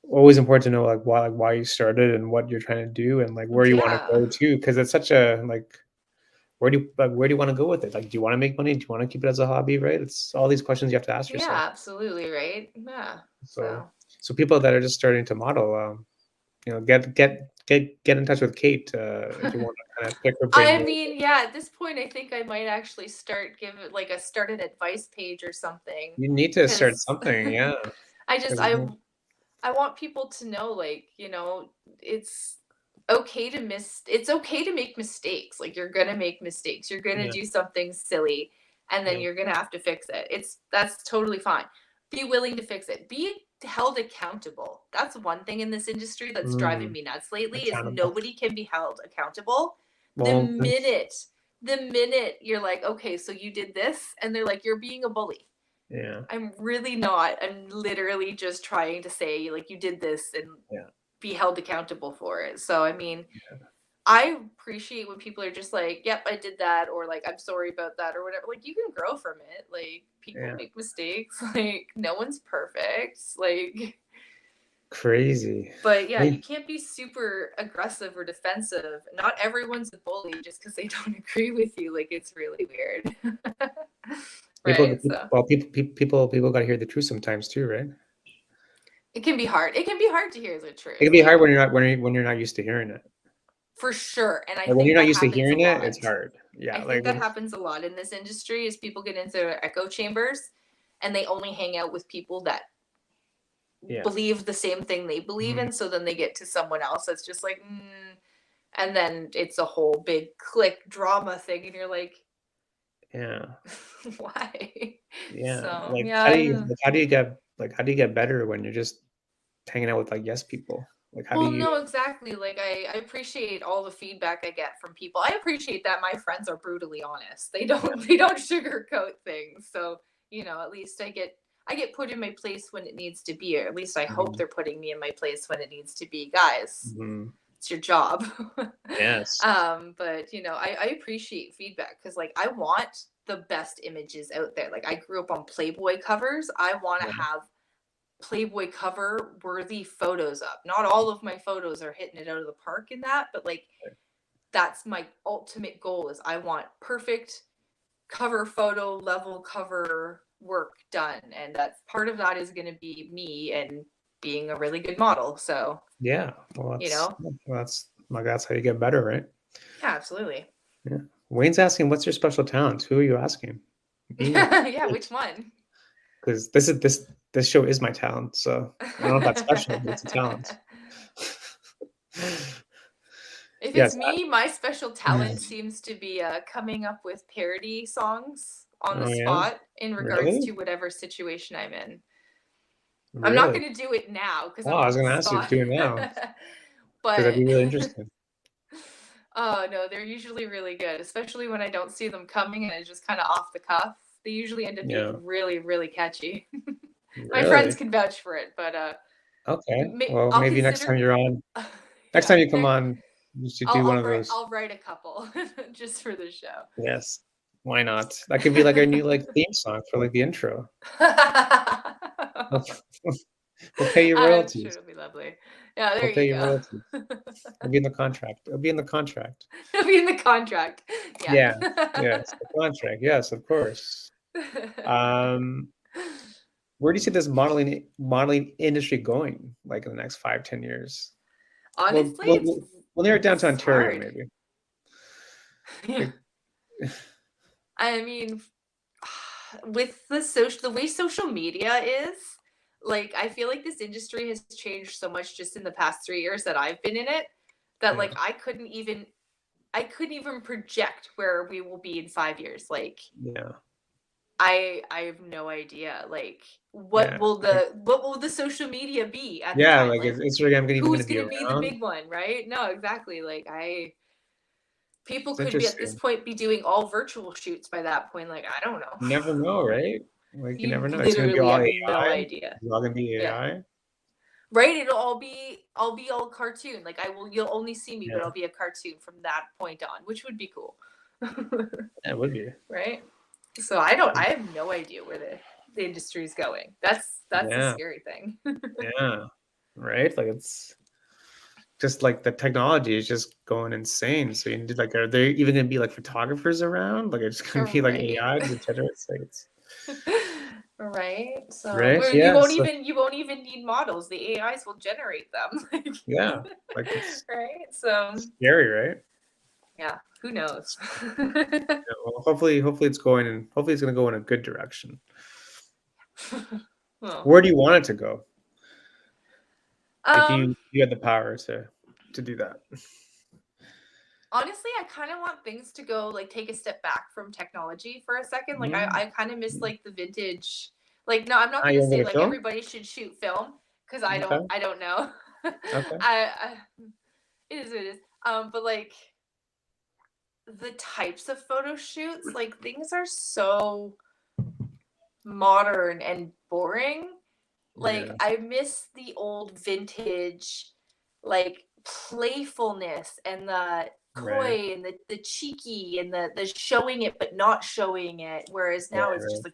always important to know like why you started and what you're trying to do and like where you want to yeah, go to because it's such a like where do you want to go with it? Like do you want to make money? Do you want to keep it as a hobby, right? It's all these questions you have to ask yourself. yeah, absolutely, right? Yeah. So So so people that are just starting to model, get in touch with Kate if you want to kind of pick her brain I more. mean, yeah, at this point, I think I might actually start an advice page or something, You need to start because something, yeah. I just 'Cause I want people to know, like, it's okay to it's okay to make mistakes. Like, you're gonna make mistakes. You're gonna yeah, do something silly, and then yeah. you're gonna have to fix it. That's totally fine. Be willing to fix it. Be held accountable. That's one thing in this industry that's driving Mm, me nuts lately, is accountable. nobody can be held accountable. The Well, minute the minute you're like, okay, so you did this, and they're like, you're being a bully. yeah, I'm really not. I'm literally just trying to say, like, you did this and yeah, be held accountable for it. So, I mean, I appreciate when people are just like, yep, I did that, or like, I'm sorry about that, or whatever. Like, you can grow from it. Like, people yeah. make mistakes. Like, no one's perfect. Like, Crazy. but yeah, Yeah, you can't be super aggressive or defensive. Not everyone's a bully just because they don't agree with you. Like, it's really weird. people Right? So, well, people gotta hear the truth sometimes too, right? it can be hard. It can be hard to hear the It truth. can be Like, hard when you're not used to hearing it. for sure. And I Like, when think you're not that used to happens a hearing it, it's lot. hard. I Yeah, like, think that happens a lot in this industry, is people get into their echo chambers and they only hang out with people that yeah, believe the same thing they believe mhm, in. So then they get to someone else that's just like, and then it's a whole big click drama thing. And you're like, yeah, why? yeah. So, Like, yeah, I don't know. how do you get better when you're just hanging out with, like, yes people? Like, how do Well, you no, exactly. Like, I appreciate all the feedback I get from people. I appreciate that my friends are brutally honest. They yeah, don't they don't sugarcoat things. So, at least I get put in my place when it needs to be, or at least I hope Mhm. they're putting me in my place when it needs to be. Guys, Mhm. it's your job. Yes. But you know, I appreciate feedback because like I want the best images out there. Like I grew up on Playboy covers. I want to Yeah. have Playboy cover worthy photos up. Not all of my photos are hitting it out of the park in that, but like that's my ultimate goal is I want perfect cover photo level cover work done, and that's part of that is going to be me and being a really good model. So, Yeah. Well, you know, that's like that's how you get better, right? yeah, absolutely. Yeah. Wayne's asking, "What's your special talent?" Who are you asking? Me, Yeah, which one? because this show is my talent. So I don't know if that's special, but it's a talent. If it's Yes. me, my special I, talent seems to be coming up with parody songs on the oh yeah. spot in regards Really? to whatever situation I'm in. I'm not Really? going to do it now because Oh, I'm I was on the gonna ask you to spot. do it now because that'd But be really interesting. oh no, they're usually really good, especially when I don't see them coming and it's just kind of off the cuff. They usually end up Yeah. being really, really catchy. My friends Really? can vouch for it, but Okay. Well, I'll maybe next consider. time you're on, next Yeah, time you come on, you should do one of those. I'll write a couple just for the show. Yes. Why not? That could be like our new like theme song for like the intro. We'll, we'll pay you I'm sure royalties. it'll be lovely. Yeah, there We'll pay you you go. royalties. It'll be in the contract. It'll be in the contract. It'll be in the contract. Yeah. Yeah. Yes. The contract. Yes, of course. Um, where do you see this modeling industry going, like in the next 5, 10 years? Well, Honestly, we'll, we'll, we'll narrow it down to it's Ontario, hard. maybe. Yeah. Like, I mean, with the way social media is, like I feel like this industry has changed so much just in the past 3 years that I've been in it that yeah. like I couldn't even project where we will be in 5 years. Like Yeah. I have no idea. Like Yeah. what will the social media be at the Yeah. time? Like, Like is Instagram even who's gonna be going to be the around? big one, right? No, exactly. Like I people It's could be at this interesting. point be doing all virtual shoots by that point. Like I don't know. You never know, right? Like, you You never know. It's gonna be literally all have no AI. idea. It's all gonna be Yeah. AI. Right? I'll be all cartoon. Like you'll only see me, but Yeah. I'll be a cartoon from that point on, which would be cool. It would be. Right? So I have no idea where the industry is going. That's a Yeah. scary thing. Yeah. Right? Like, it's just like the technology is just going insane. So you need like, are there even gonna be like photographers around? Like, it's gonna be like Right? AI, etc. It's like it's Right? So right. where Yeah. So you won't even need models. The AIs will generate them. yeah. Like, it's Right? So scary, right? yeah, who knows? Yeah, well, hopefully hopefully it's gonna go in a good direction. Well, Where do you want it to go if um, you had the power to do that? honestly, I kind of want things to go like take a step back from technology for a second. Like Mm, I kind of miss like the vintage. Like no, I'm not ah, you gonna want to say go to like film? everybody should shoot film because Okay. I don't know. Okay. I it is what it is. But like the types of photo shoots, like things are so modern and boring. Like Yeah. I miss the old vintage, like playfulness and the Right. coy and the cheeky and the showing it but not showing it. Whereas Right. now it's Right. just like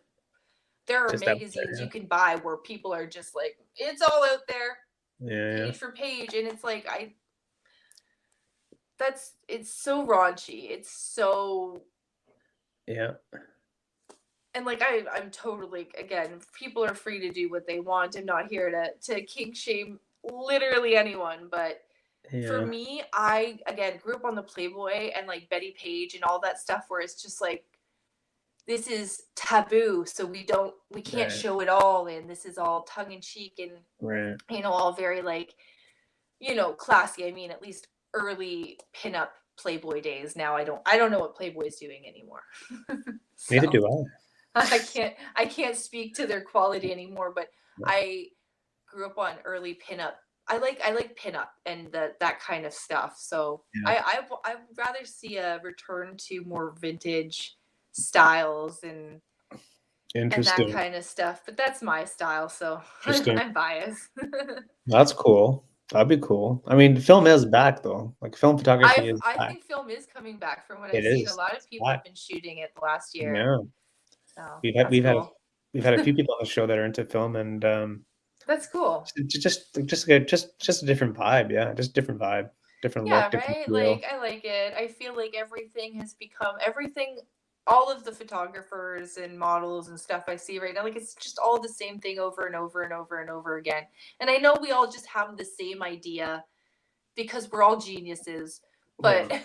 there are Just out magazines you there. can buy where people are just like, it's all out there, Yeah. Yeah. page for page. And it's like it's so raunchy. It's so Yeah. and like I'm totally again, people are free to do what they want. I'm not here to kink shame literally anyone, but for Yeah. me, I again grew up on the Playboy and like Betty Page and all that stuff where it's just like this is taboo, so we can't Right. show it all and this is all tongue in cheek and Right. all very like, classy. I mean, at least early pinup Playboy days. Now I don't know what Playboy's doing anymore. Neither So do I. I can't speak to their quality anymore, but No. I grew up on early pinup. I like pinup and that kind of stuff. So Yeah. I would rather see a return to more vintage styles and and that Interesting. kind of stuff. But that's my style, so Interesting. I'm biased. That's cool. That'd be cool. I mean, film is back though. Like film photography is I back. think film is coming back from what It I've seen. A is. lot It's of people back. have been shooting it the last year, Yeah. so We've had that's we've had cool. we've had a few people on the show that are into film and That's cool. just a different vibe, yeah. Just different vibe. Different look, Yeah, different right? feel. Like, I like it. I feel like everything has become everything, all of the photographers and models and stuff I see right now, like, it's just all the same thing over and over and over and over again. And I know we all just have the same idea because we're all geniuses, Yeah. but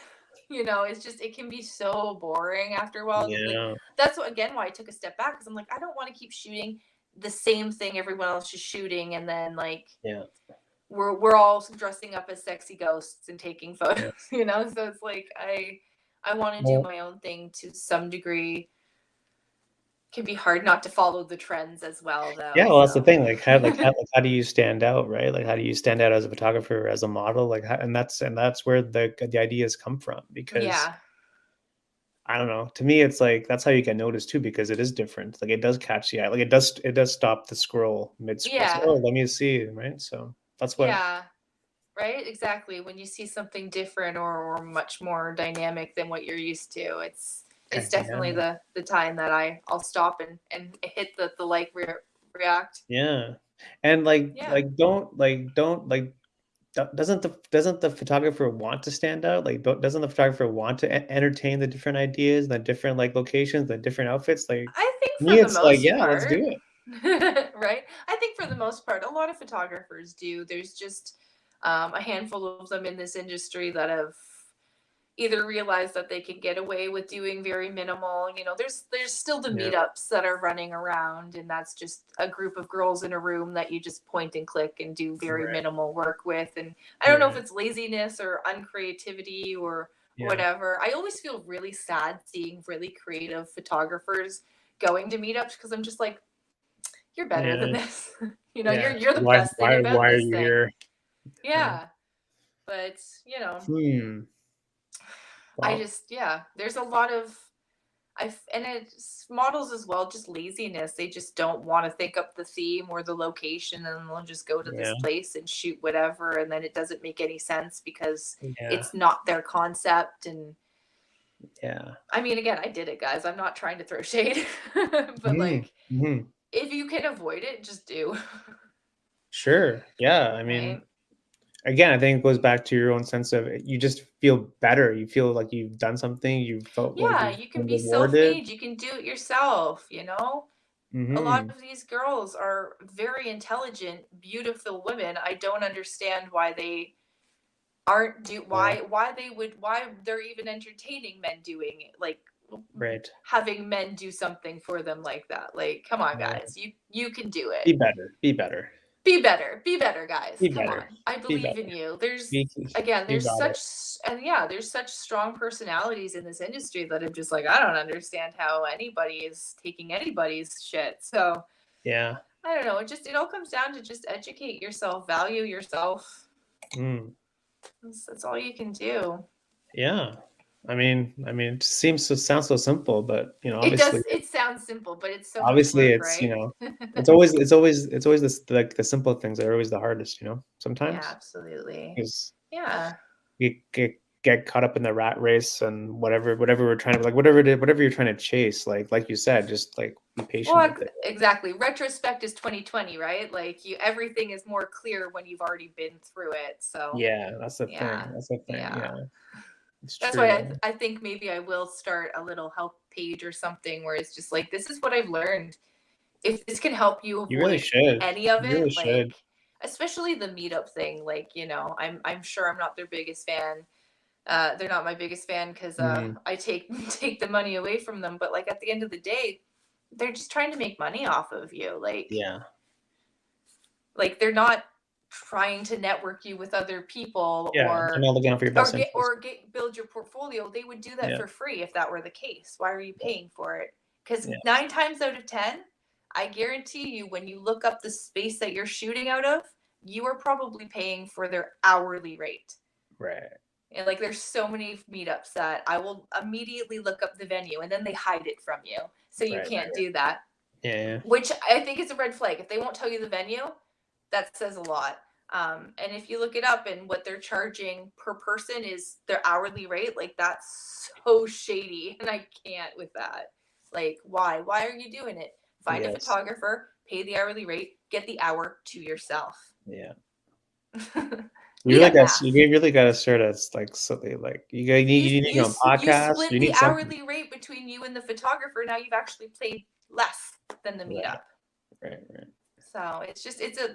it's just, it can be so boring after a while. Like, Yeah. that's what, again, why I took a step back because I'm like, I don't want to keep shooting the same thing everyone else is shooting and then like Yeah. we're all dressing up as sexy ghosts and taking photos, Yeah. so it's like I want to do Well, my own thing to some degree. Can be hard not to follow the trends as well yeah, though, well, that's the so thing. How do you stand out, right? Like, how do you stand out as a photographer, as a model? Like, and that's where the ideas come from. Because yeah, I don't know. To me, it's like that's how you get noticed too, because it is different. Like, it does catch the eye. Like, it does stop the scroll mid scroll. So, yeah, oh, let me see, right? So that's what. yeah, right, exactly. When you see something different or much more dynamic than what you're used to, it's Yeah, definitely the time that I'll stop and hit the like react. yeah, and Yeah. don't like doesn't the photographer want to stand out? Like, doesn't the photographer want to entertain the different ideas, the different like locations, the different outfits? Like, I think to me, for the it's like, most yeah, let's do part, it. right? I think for the most part, a lot of photographers do. There's just a handful of them in this industry that have either realized that they can get away with doing very minimal. There's still the Yeah, meetups that are running around, and that's just a group of girls in a room that you just point and click and do very right, minimal work with. And I don't know if right, it's laziness or uncreativity or yeah, whatever. I always feel really sad seeing really creative photographers going to meetups because I'm just like, you're better than yeah, this. yeah. You're the Why, best thing why, about why are this you thing. here? Yeah. Yeah. But, Hmm. I Wow. just, yeah, there's a lot of, and it's models as well, just laziness. They just don't want to think up the theme or the location and they'll just go to this Yeah, place and shoot whatever. And then it doesn't make any sense because yeah, it's not their concept. And yeah. I mean, again, I did it, guys. I'm not trying to throw shade, but Mhm, like, mhm. if you can avoid it, just do. Sure. Yeah. I mean, Right. again, I think it goes back to your own sense of you just feel better. You feel like you've done something. You felt like Yeah, you've you can been be rewarded. self-made. You can do it yourself. A lot Mhm. of these girls are very intelligent, beautiful women. I don't understand why they aren't do Yeah. why they're even entertaining men doing it. Like Right. having men do something for them like that. Like, come on, Yeah. guys. You can do it. Be better. Be better. Be better. Be better, guys. Be Come better. on. I Be believe in better. you. There's Be again, you there's got such it. and yeah, there's such strong personalities in this industry that I'm just like, I don't understand how anybody is taking anybody's shit. So Yeah. I don't know. It all comes down to just educate yourself, value yourself. Mm. That's all you can do. Yeah. I mean, it sounds so simple, but It does. It sounds simple, but it's so much obviously, work, it's right? it's always this like the simple things that are always the hardest. Yeah, Sometimes absolutely. because Yeah. you get caught up in the rat race and whatever we're trying to like whatever you're trying to chase. Like you said, just like be patient Well, with it. exactly. Retrospect is 2020, right? Like everything is more clear when you've already been through it. So, Yeah, that's the thing. yeah, That's the thing. yeah. Yeah, it's That's why true. I think maybe I will start a little help page or something where it's just like, this is what I've learned. If this can help you You really avoid should. any of You really it, like should. especially the meetup thing, like I'm sure I'm not their biggest fan. They're not my biggest fan because Mm, I take take the money away from them. But like at the end of the day, they're just trying to make money off of you. yeah, Like they're not trying to network you with other people yeah. They're not looking out for your best interest. build your portfolio. They would do that Yeah, for free if that were the case. Why are you yeah, paying for it? Because yeah. 9 times out of 10, I guarantee you, when you look up the space that you're shooting out of, you are probably paying for their hourly rate. Right, And like, there's so many meetups that I will immediately look up the venue and then they hide it from you. So you right, can't right, do that. Yeah. which I think is a red flag. If they won't tell you the venue, that says a lot. And if you look it up and what they're charging per person is their hourly rate, like that's so shady. And I can't with that. Like, why? Why are you doing it? Find a Yes. photographer, pay the hourly rate, get the hour to yourself. Yeah. We got math. You really got to start as like something like you need to go on You podcasts. split You the need something. hourly rate between you and the photographer. Now you've actually paid less than the meetup. Right. So it's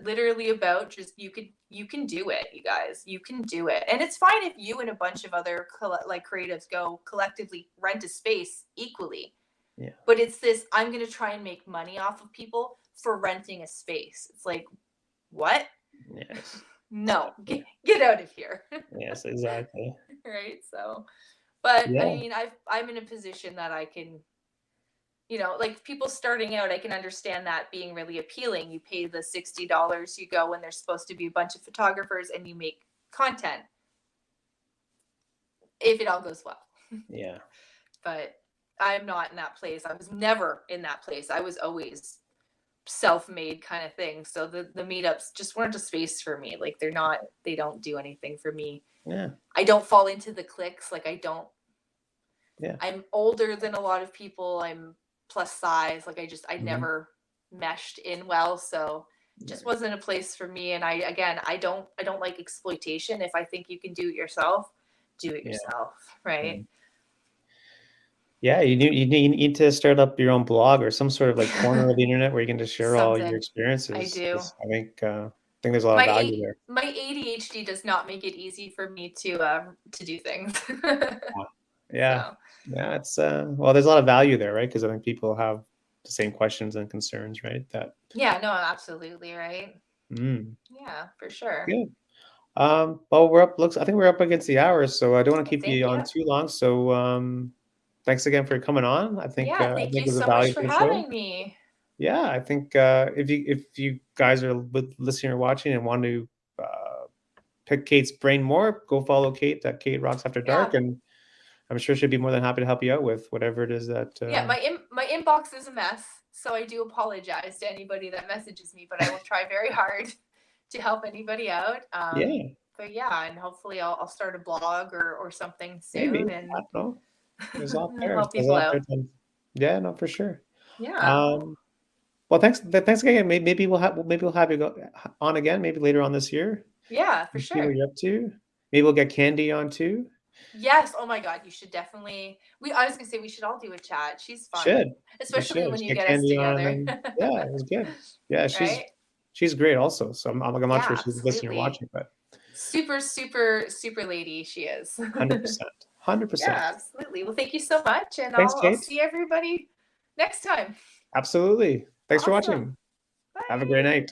literally about just you can do it, you guys. You can do it, and it's fine if you and a bunch of other like creatives go collectively rent a space equally. Yeah. But it's this: I'm going to try and make money off of people for renting a space. It's like, what? Yes. No, get out of here. Yes, exactly. Right. So, but Yeah. I mean, I'm in a position that I can. Like people starting out, I can understand that being really appealing. You pay the $60, you go when there's supposed to be a bunch of photographers and you make content. If it all goes well. Yeah. But I'm not in that place. I was never in that place. I was always self-made kind of thing. So the meetups just weren't a space for me. Like they don't do anything for me. Yeah. I don't fall into the cliques. Like Yeah. I'm older than a lot of people. I'm plus size. Like I never meshed in well. So it just wasn't a place for me. And I don't like exploitation. If I think you can do it yourself, do it yourself. Right. Yeah. You need to start up your own blog or some sort of like corner of the internet where you can just share all your experiences. I do. I think there's a lot of value there. My ADHD does not make it easy for me to do things. Yeah. So. Yeah. It's well, there's a lot of value there, right? Because I think people have the same questions and concerns, right? Yeah, no, absolutely, right. Yeah, for sure. Good. Well, I think we're up against the hours, so I don't want to keep you on too long. So thanks again for coming on. I think thank you so much for having me. Yeah, I think if you guys are listening or watching and want to pick Kate's brain more, go follow Kate at Kate Rocks After Dark, and I'm sure she'd be more than happy to help you out with whatever it is that. Yeah, my inbox is a mess, so I do apologize to anybody that messages me, but I will try very hard to help anybody out. But yeah, and hopefully I'll start a blog or something soon. Maybe. And I don't know. There's a lot there. Help people out. Yeah, no, for sure. Yeah. Well, thanks again. Maybe we'll have you go on again. Maybe later on this year. Yeah, for sure. See what you're up to. Maybe we'll get Candy on too. Yes. Oh my God, you should definitely. I was gonna say we should all do a chat. She's fun. Especially when you get us together. Yeah, it was good. Yeah, she's great also. So I'm not sure she's listening or watching, but super, super, super lady she is. 100%. 100%. Yeah, absolutely. Well, thank you so much, and I'll see everybody next time. Absolutely. Thanks for watching. Bye. Have a great night.